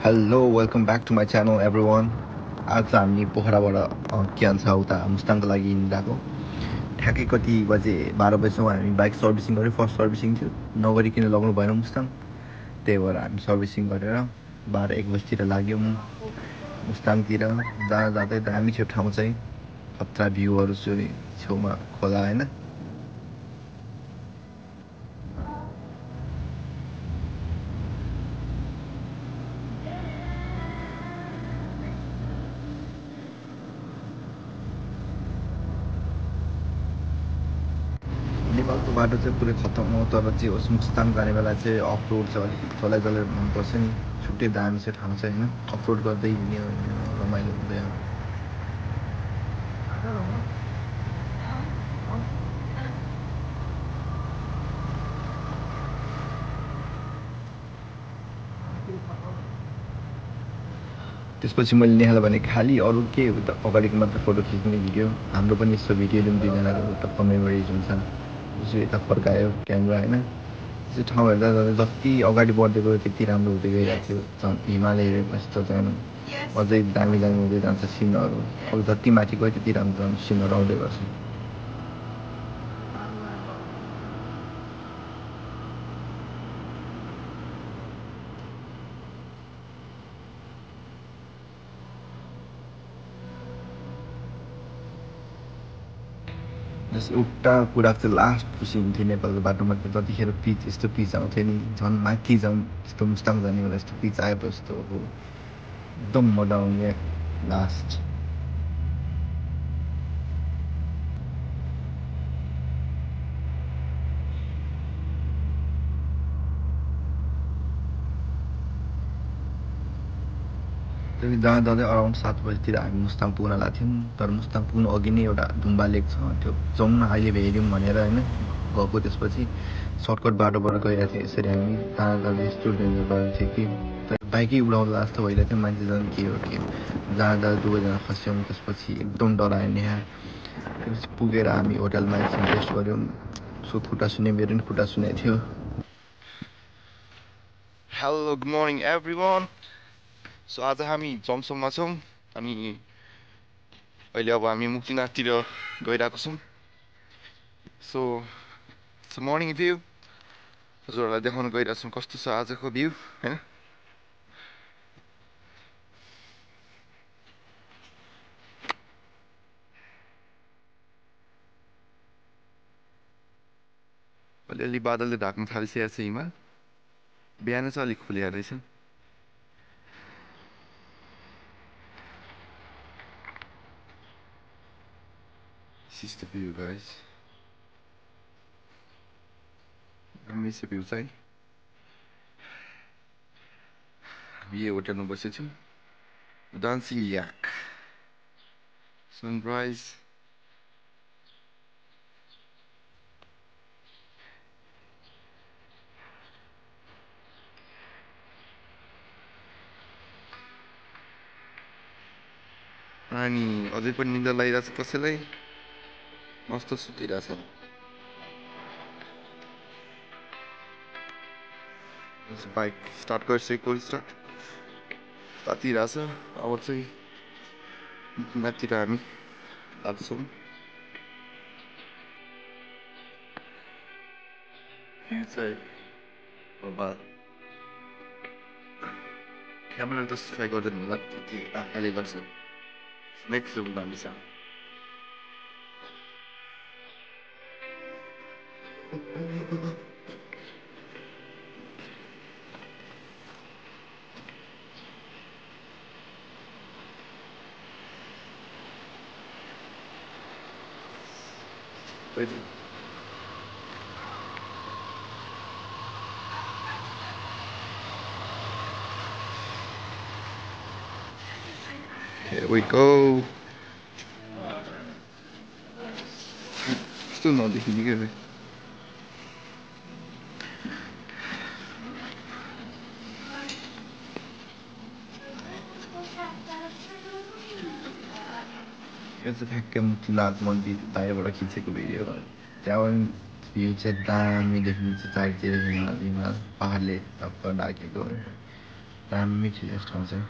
Hello welcome back to my channel everyone. आज हामी पोखराबाट के भन्छ उता मुस्ताङको लागि हिँडिरहेको। ठ्याक्कै कति बजे 12 बजीसम्म हामी बाइक सर्भिसिङ गऱ्यो। फर्स्ट सर्भिसिङ थियो, नगरिकन लगाउनु भएन मुस्ताङ। त्यही भएर हामी सर्भिसिङ गरेर 12-1 बजीतिर लाग्यौँ मुस्ताङतिर। जाँदै दामी थियो ठाउँ चाहिँ, खतरा भ्यूहरू चाहिँ छेउमा खोला होइन। नेपालको बाटो चाहिँ पुरै खतम हो, तर चाहिँ होस् मुस्ताङ जाने बेला चाहिँ अफ रोड चाहिँ अलिक जसलाई मनपर्छ नि, छुट्टै दामी चाहिँ ठाउँ चाहिँ होइन। अफ रोड गर्दै हिँड्यो रमाइलो हुँदै। त्यसपछि मैले नेहाल भने खालि अरू के अगाडिको मात्र फोटो खिच्ने भिडियो, हाम्रो पनि यस्तो भिडियो लिउँ दुईजनाको, टक्क मेमोरिज हुन्छ। त्यसो यता फर्कायो क्यामेरा होइन। त्यसो ठाउँ हेर्दा जति अगाडि बढ्दै गयो त्यति राम्रो हुँदै गइरहेको थियो। हिमालय हेरेपछि त झन् अझै दामी दामी हुँदै जान्छ सिनहरू। अब जति माथि गयो त्यति राम्रो सिनहरू आउँदै गर्छ। एउटा कुराको चाहिँ लास्ट खुसी हुन्थ्यो नेपालको बाटोमा, जतिखेर पिच यस्तो पिच आउँथ्यो नि, झन् माथि झन् यस्तो मुस्ताङ जाने बेला यस्तो पिच आएपछि यस्तो अब एकदम मजा आउने लास्ट। त्यहाँदेखि जाँदा अराउन्ड 7 बजीतिर हामी मुस्ताङ पुग्न लाग्थ्यौँ। तर मुस्ताङ पुग्नु अघि नै एउटा ढुम्बा लेक छ, त्यो जाउँ न अहिले हेऱ्यौँ भनेर होइन गएको। त्यसपछि सर्टकट बाटोबाट गइरहेको थियो यसरी हामी। जाँदा यस्तो डेन्जर भएको थियो कि बाइकै उडाउँदा जस्तो भइरहेको थियो। मान्छे झन् के हो के जाँदा दुवैजना खस्यौँ। त्यसपछि एकदम डरायो नेहा। त्यसपछि पुगेर हामी होटलमा एकछिन रेस्ट गऱ्यौँ। सो खुट्टा सुने, मेरो पनि खुट्टा सुनेको थियो। Hello good morning every one. So आज हामी जमसङमा छौँ अनि अहिले अब हामी मुक्तिनाथतिर गइरहेको छौँ। सो मर्निङ भ्यू हजुरहरूलाई देखाउन गइरहेको छौँ कस्तो छ आजको भ्यू होइन। अलिअलि बादलले ढाक्न थालिसकेको छ हिमाल। बिहान चाहिँ अलिक खुलिया रहेछ। This is the view guys. दामी छ भ्यू चाहिँ। हामी होटलमा बसेको छौँ। डान्सिङ याक सनराइज। अनि अझै पनि निद्रा लागिरहेको छ कसैलाई, मस्त सुतिरहेछ। बाइक स्टार्ट गरिसकेको, तातिरहेछ। अब चाहिँ माथितिर हामी लाग्छौँ। यहाँ चाहिँ क्यामेरा जस्टिफाई गर्दैन होला, त्यति आँखाले गर्छ। नेक्स्ट रुम दामी छ। Here we go. कस्तो नदेखिने क्या यो चाहिँ ठ्याक्कै मुक्तिनाथ मन्दिर बाहिरबाट खिचेको भिडियो। त्यहाँ भ्यू चाहिँ दामी देखिन्छ, चारतिर हिमाल हिमाल पाहाडले टक्क ढाकेको। दामी थियो यस ठाउँ चाहिँ।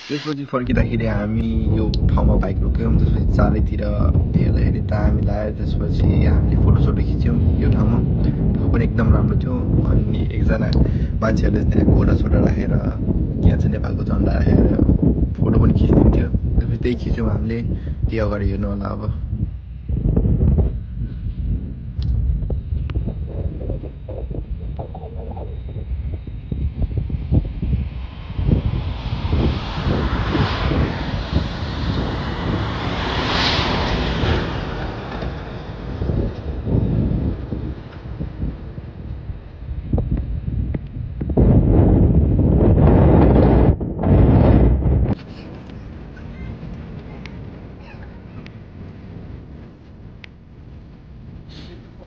त्यसपछि फर्किँदाखेरि हामी यो ठाउँमा बाइक रोक्यौँ। त्यसपछि चारैतिर हेर्दाखेरि दामी लाग्यो। त्यसपछि हामीले फोटोसोटो खिच्यौँ यो ठाउँमा। ठाउँ पनि एकदम राम्रो थियो। अनि एकजना मान्छेहरूले त्यहाँ घोडासोडा राखेर यहाँ चाहिँ नेपालको झन्डा राखेर फोटो पनि खिचिदिन्थ्यो। त्यसपछि त्यही खिच्यौँ हामीले। त्यही अगाडि हेर्नु होला अब।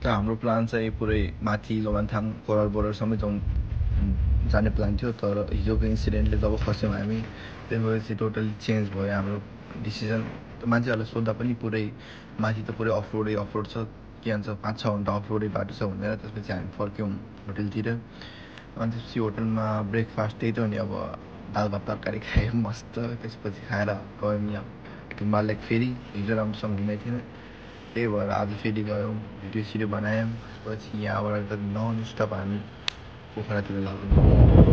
त हाम्रो प्लान चाहिँ पुरै माथि लोमान्थाङ कोराल बोर्डरसम्मै जाने प्लान थियो। तर हिजोको इन्सिडेन्टले जब फस्यौँ हामी त्यसपछि टोटली चेन्ज भयो हाम्रो डिसिजन। मान्छेहरूलाई सोद्धा पनि पुरै माथि त पुरै अफरोड छ, के भन्छ 5-6 घन्टा अफरोडै बाटो छ भनेर। त्यसपछि हामी फर्क्यौँ होटलतिर। अनि त्यसपछि होटलमा ब्रेकफास्ट त्यही त हो नि, अब दाल भात तरकारी खायौँ मस्त। त्यसपछि खाएर गयौँ यहाँ गुम्बा लेक फेरि। हिजो राम्रोसँग घुमेको थिएन, त्यही भएर आज फेरि गयौँ, भिडियो सिडियो बनायौँ। त्यसपछि यहाँबाट त नन स्टप हामी पोखरातिर लाग्यौँ।